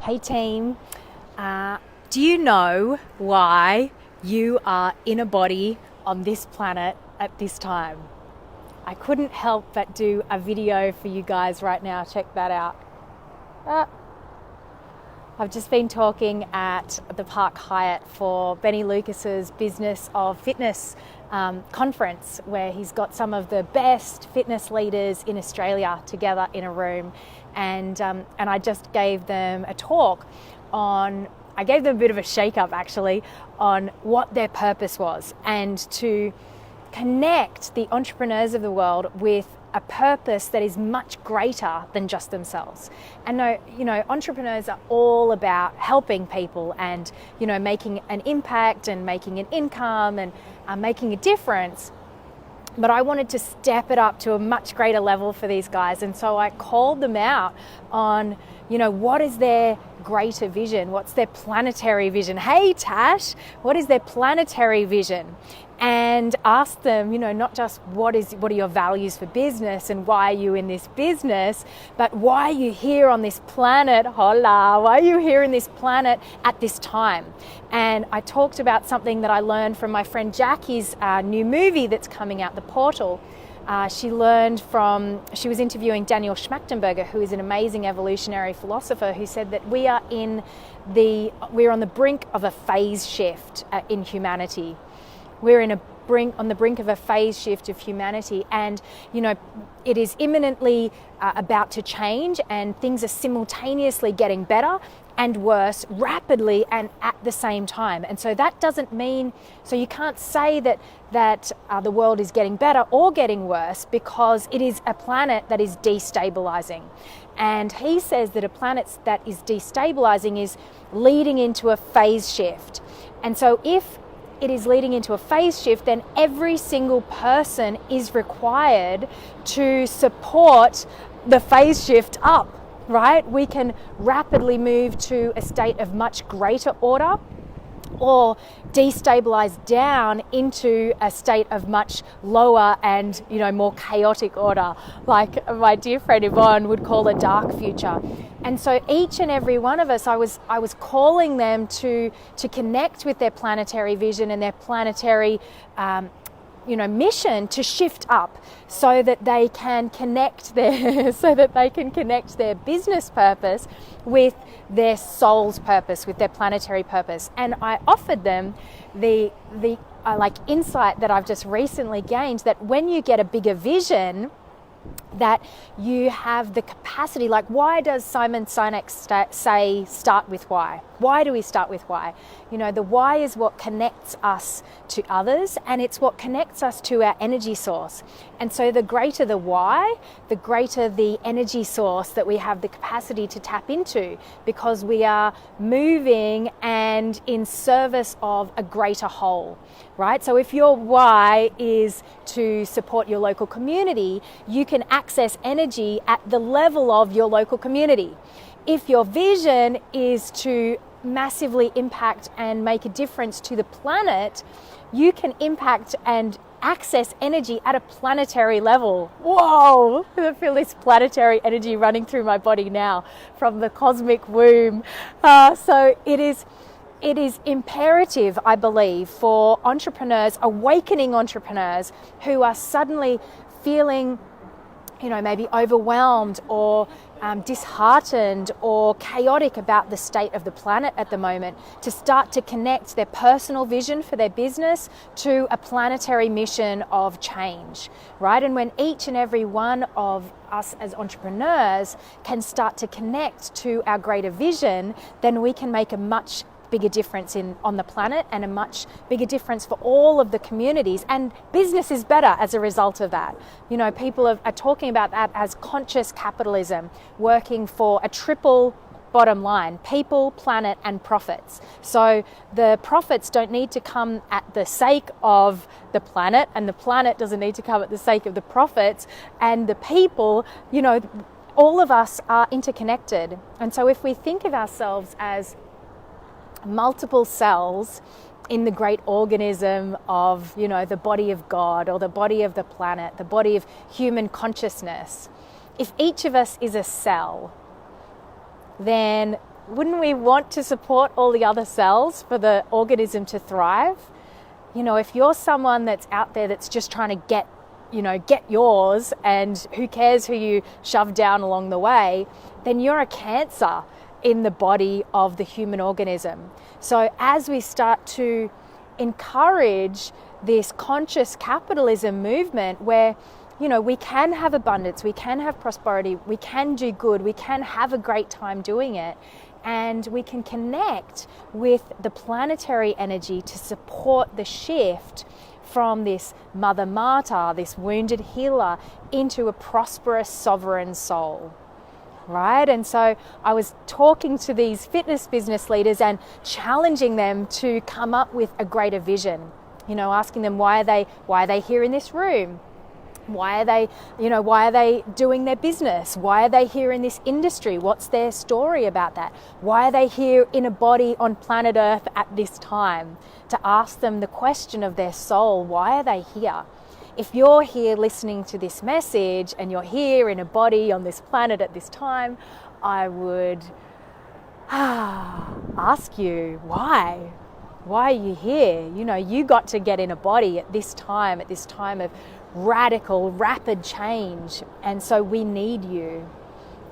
Hey team, do you know why you are in a body on this planet at this time? I couldn't help but do a video for you guys right now. Check that out. I've just been talking at the Park Hyatt for Benny Lucas's Business of Fitness conference, where he's got some of the best fitness leaders in Australia together in a room, and I just gave them a talk on. I gave them a bit of a shake-up actually on what their purpose was, and to connect the entrepreneurs of the world with a purpose that is much greater than just themselves. And entrepreneurs are all about helping people and, making an impact and making an income and making a difference. But I wanted to step it up to a much greater level for these guys. And so I called them out on, what is their greater vision? What's their planetary vision? Hey, Tash, what is their planetary vision? And asked them, not just what are your values for business and why are you in this business, but why are you here on this planet? Hola, why are you here in this planet at this time? And I talked about something that I learned from my friend Jackie's new movie that's coming out, The Portal. She was interviewing Daniel Schmachtenberger, who is an amazing evolutionary philosopher, who said that we're on the brink of a phase shift in humanity. We're on the brink of a phase shift of humanity, and it is imminently about to change, and things are simultaneously getting better and worse rapidly and at the same time. And so that doesn't mean, so you can't say that the world is getting better or getting worse, because it is a planet that is destabilizing. And he says that a planet that is destabilizing is leading into a phase shift. And so if it is leading into a phase shift, then every single person is required to support the phase shift up, right? We can rapidly move to a state of much greater order, or destabilize down into a state of much lower and more chaotic order, like my dear friend Yvonne would call a dark future. And so each and every one of us, I was calling them to connect with their planetary vision and their planetary mission to shift up, so that they can connect their business purpose with their soul's purpose, with their planetary purpose. And I offered them the insight that I've just recently gained, that when you get a bigger vision, that you have the capacity, like why does Simon Sinek say start with why? Why do we start with why? The why is what connects us to others, and it's what connects us to our energy source. And so the greater the why, the greater the energy source that we have the capacity to tap into, because we are moving and in service of a greater whole, right? So if your why is to support your local community, you can access energy at the level of your local community. If your vision is to massively impact and make a difference to the planet, you can impact and access energy at a planetary level. Whoa, I feel this planetary energy running through my body now from the cosmic womb. So it is imperative, I believe, for entrepreneurs, awakening entrepreneurs who are suddenly feeling maybe overwhelmed or disheartened or chaotic about the state of the planet at the moment, to start to connect their personal vision for their business to a planetary mission of change, right? And when each and every one of us as entrepreneurs can start to connect to our greater vision, then we can make a much bigger difference on the planet, and a much bigger difference for all of the communities, and business is better as a result of that. People are talking about that as conscious capitalism, working for a triple bottom line: people, planet, and profits. So the profits don't need to come at the sake of the planet, and the planet doesn't need to come at the sake of the profits, and the people, all of us are interconnected. And so if we think of ourselves as multiple cells in the great organism of, the body of God, or the body of the planet, the body of human consciousness, if each of us is a cell, then wouldn't we want to support all the other cells for the organism to thrive? You know, if you're someone that's out there that's just trying to get yours, and who cares who you shove down along the way, then you're a cancer in the body of the human organism. So as we start to encourage this conscious capitalism movement where, you know, we can have abundance, we can have prosperity, we can do good, we can have a great time doing it, and we can connect with the planetary energy to support the shift from this Mother Marta, this wounded healer, into a prosperous sovereign soul, right? And so I was talking to these fitness business leaders and challenging them to come up with a greater vision, you know, asking them why are they here in this room? Why are they doing their business? Why are they here in this industry? What's their story about that? Why are they here in a body on planet Earth at this time? To ask them the question of their soul, why are they here? If you're here listening to this message and you're here in a body on this planet at this time, I would ask you, why? Why are you here? You know, you got to get in a body at this time of radical, rapid change. And so we need you.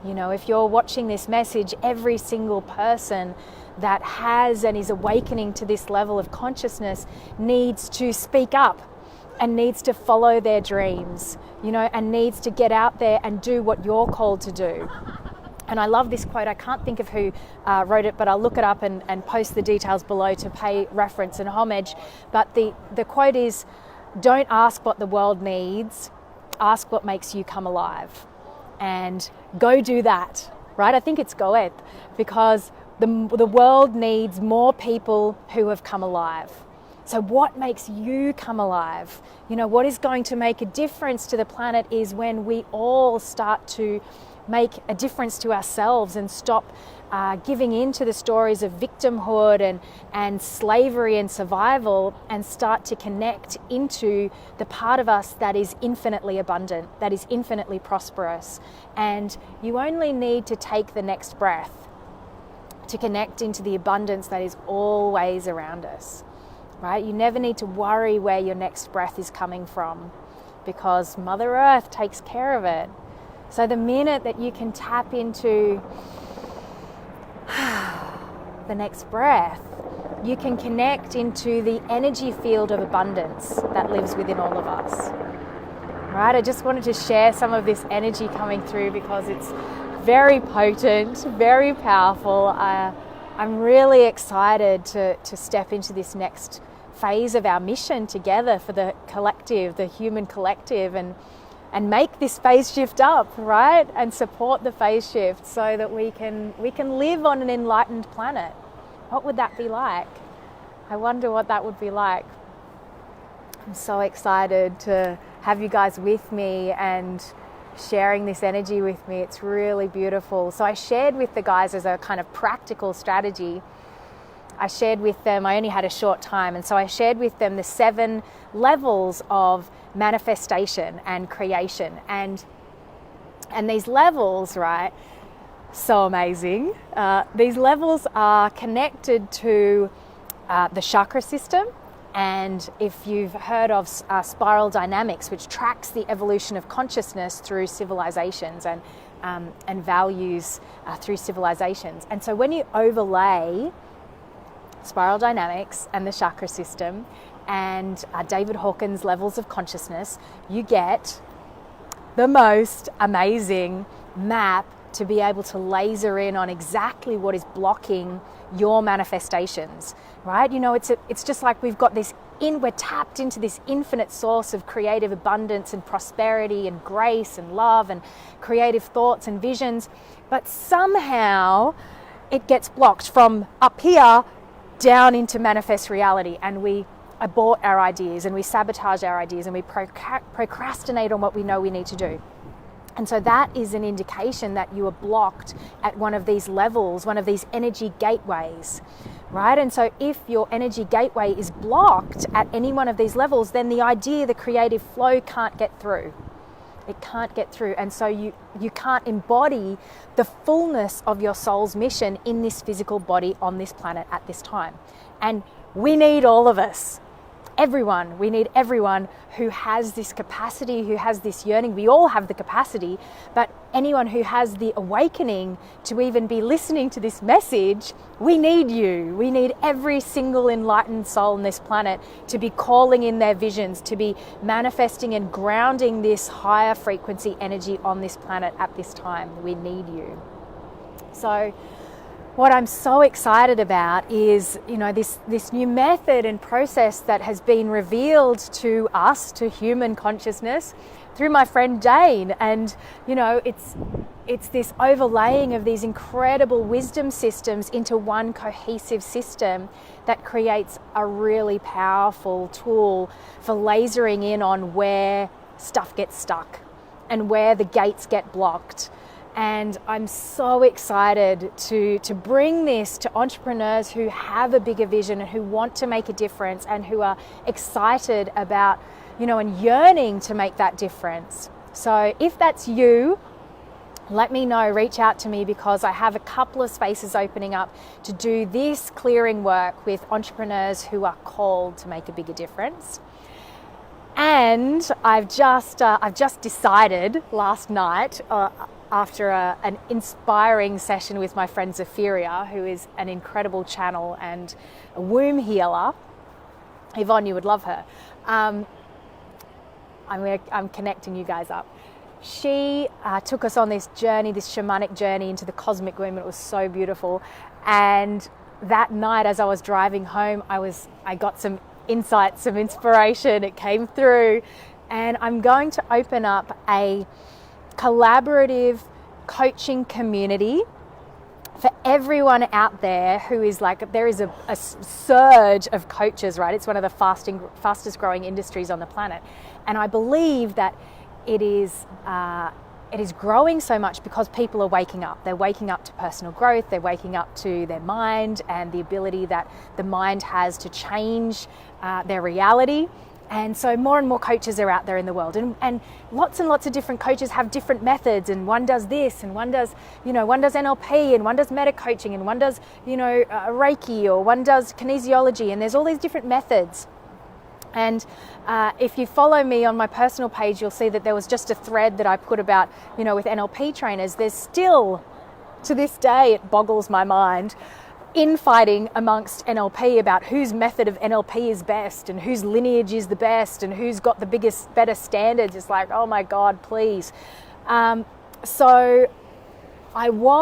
You know, if you're watching this message, every single person that has and is awakening to this level of consciousness needs to speak up and needs to follow their dreams, you know, and needs to get out there and do what you're called to do. And I love this quote. I can't think of who wrote it, but I'll look it up and post the details below to pay reference and homage. But the quote is, don't ask what the world needs, ask what makes you come alive. And go do that, right? I think it's Goethe, because the world needs more people who have come alive. So what makes you come alive? You know, what is going to make a difference to the planet is when we all start to make a difference to ourselves and stop giving in to the stories of victimhood and slavery and survival, and start to connect into the part of us that is infinitely abundant, that is infinitely prosperous. And you only need to take the next breath to connect into the abundance that is always around us, right? You never need to worry where your next breath is coming from, because Mother Earth takes care of it. So the minute that you can tap into the next breath, you can connect into the energy field of abundance that lives within all of us. Right? I just wanted to share some of this energy coming through because it's very potent, very powerful. I'm really excited to step into this next phase of our mission together for the collective, the human collective, and make this phase shift up, right? And support the phase shift so that we can live on an enlightened planet. What would that be like? I wonder what that would be like. I'm so excited to have you guys with me and sharing this energy with me. It's really beautiful. So I shared with the guys as a kind of practical strategy. I shared with them, I only had a short time, and so I shared with them the 7 levels of manifestation and creation, and these levels, right, so amazing. These levels are connected to the chakra system, and if you've heard of spiral dynamics, which tracks the evolution of consciousness through civilizations and values through civilizations. And so when you overlay spiral dynamics and the chakra system and David Hawkins' levels of consciousness, you get the most amazing map to be able to laser in on exactly what is blocking your manifestations, right? You know, it's just like we've got this we're tapped into this infinite source of creative abundance and prosperity and grace and love and creative thoughts and visions, but somehow it gets blocked from up here down into manifest reality, and we abort our ideas and we sabotage our ideas and we procrastinate on what we know we need to do. And so that is an indication that you are blocked at one of these levels, one of these energy gateways, right? And so if your energy gateway is blocked at any one of these levels, then the idea, the creative flow can't get through. It can't get through. And so you can't embody the fullness of your soul's mission in this physical body on this planet at this time. And we need all of us. Everyone. We need everyone who has this capacity, who has this yearning. We all have the capacity, but anyone who has the awakening to even be listening to this message, we need you. We need every single enlightened soul on this planet to be calling in their visions, to be manifesting and grounding this higher frequency energy on this planet at this time. We need you. So what I'm so excited about is, this new method and process that has been revealed to us, to human consciousness, through my friend Jane. And, it's this overlaying of these incredible wisdom systems into one cohesive system that creates a really powerful tool for lasering in on where stuff gets stuck and where the gates get blocked. And I'm so excited to bring this to entrepreneurs who have a bigger vision and who want to make a difference and who are excited about, and yearning to make that difference. So if that's you, let me know, reach out to me, because I have a couple of spaces opening up to do this clearing work with entrepreneurs who are called to make a bigger difference. And I've just decided last night, after an inspiring session with my friend Zephyria, who is an incredible channel and a womb healer. Yvonne, you would love her. I'm connecting you guys up. She took us on this journey, this shamanic journey into the cosmic womb. It was so beautiful. And that night, as I was driving home, I got some insights, some inspiration. It came through. And I'm going to open up a collaborative coaching community for everyone out there who is there is a surge of coaches, right? It's one of the fastest growing industries on the planet. And I believe that it is growing so much because people are waking up. They're waking up to personal growth. They're waking up to their mind and the ability that the mind has to change their reality. And so more and more coaches are out there in the world, and lots of different coaches have different methods, and one does this, and one does NLP, and one does meta coaching, and one does, Reiki, or one does kinesiology, and there's all these different methods. And if you follow me on my personal page, you'll see that there was just a thread that I put about, with NLP trainers. There's still, to this day, it boggles my mind, infighting amongst NLP about whose method of NLP is best and whose lineage is the best and who's got the better standards. It's like, oh my God, please. So I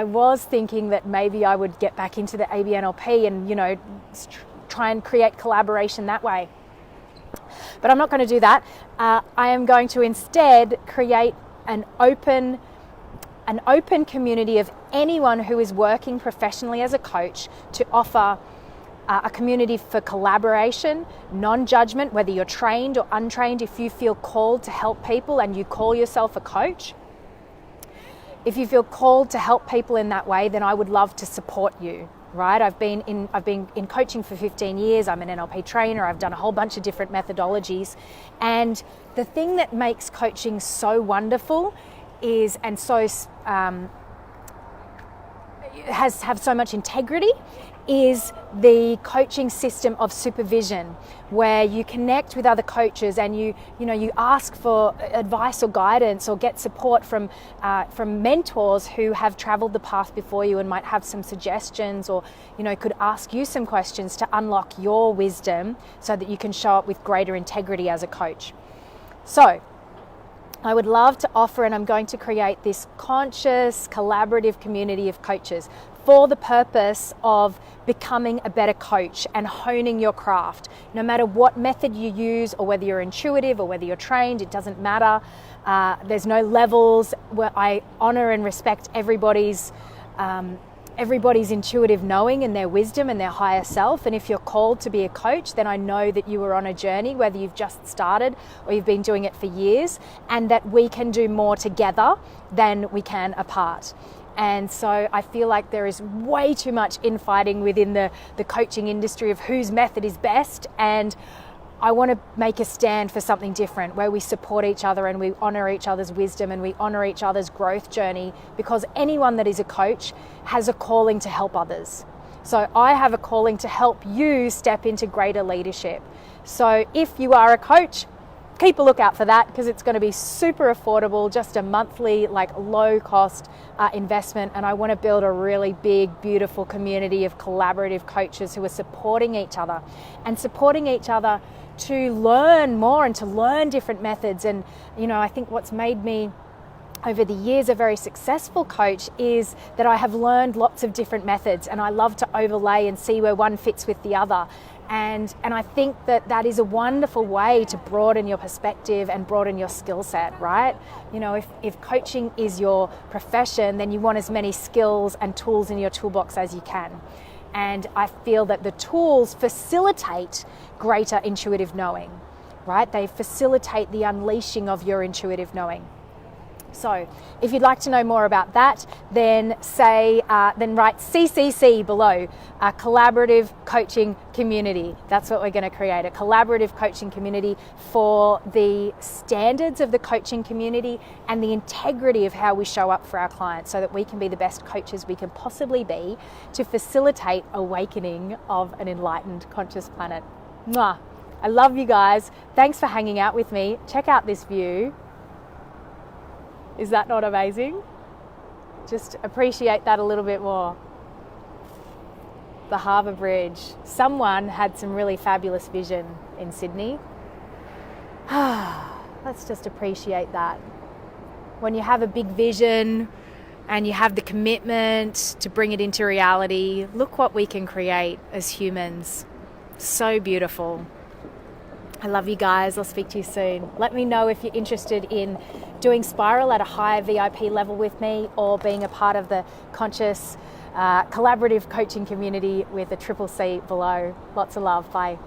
was thinking that maybe I would get back into the ABNLP and, try and create collaboration that way. But I'm not going to do that. I am going to instead create an open community of anyone who is working professionally as a coach, to offer a community for collaboration, non-judgment, whether you're trained or untrained. If you feel called to help people and you call yourself a coach, if you feel called to help people in that way, then I would love to support you. Right? I've been in coaching for 15 years. I'm an NLP trainer. I've done a whole bunch of different methodologies. And the thing that makes coaching so wonderful is, and so have so much integrity, is the coaching system of supervision, where you connect with other coaches and you ask for advice or guidance or get support from mentors who have traveled the path before you and might have some suggestions, or could ask you some questions to unlock your wisdom so that you can show up with greater integrity as a coach. So I would love to offer, and I'm going to create this conscious, collaborative community of coaches for the purpose of becoming a better coach and honing your craft. No matter what method you use, or whether you're intuitive or whether you're trained, it doesn't matter. There's no levels. Where I honor and respect everybody's intuitive knowing and their wisdom and their higher self. And if you're called to be a coach, then I know that you are on a journey, whether you've just started or you've been doing it for years, and that we can do more together than we can apart. And so I feel like there is way too much infighting within the coaching industry of whose method is best. And I want to make a stand for something different where we support each other and we honor each other's wisdom and we honor each other's growth journey, because anyone that is a coach has a calling to help others. So I have a calling to help you step into greater leadership. So if you are a coach, keep a lookout for that, because it's going to be super affordable, just a monthly, low cost investment. And I want to build a really big, beautiful community of collaborative coaches who are supporting each other to learn more and to learn different methods. And, I think what's made me over the years a very successful coach is that I have learned lots of different methods, and I love to overlay and see where one fits with the other. And I think that is a wonderful way to broaden your perspective and broaden your skill set, right? If coaching is your profession, then you want as many skills and tools in your toolbox as you can. And I feel that the tools facilitate greater intuitive knowing, right? They facilitate the unleashing of your intuitive knowing. So if you'd like to know more about that, then write CCC below, a collaborative coaching community. That's what we're going to create, a collaborative coaching community for the standards of the coaching community and the integrity of how we show up for our clients, so that we can be the best coaches we can possibly be to facilitate awakening of an enlightened conscious planet. Mwah. I love you guys. Thanks for hanging out with me. Check out this view. Is that not amazing? Just appreciate that a little bit more. The Harbour Bridge. Someone had some really fabulous vision in Sydney. Let's just appreciate that. When you have a big vision and you have the commitment to bring it into reality, look what we can create as humans. So beautiful. I love you guys. I'll speak to you soon. Let me know if you're interested in doing Spiral at a higher VIP level with me, or being a part of the conscious collaborative coaching community with a CCC below. Lots of love. Bye.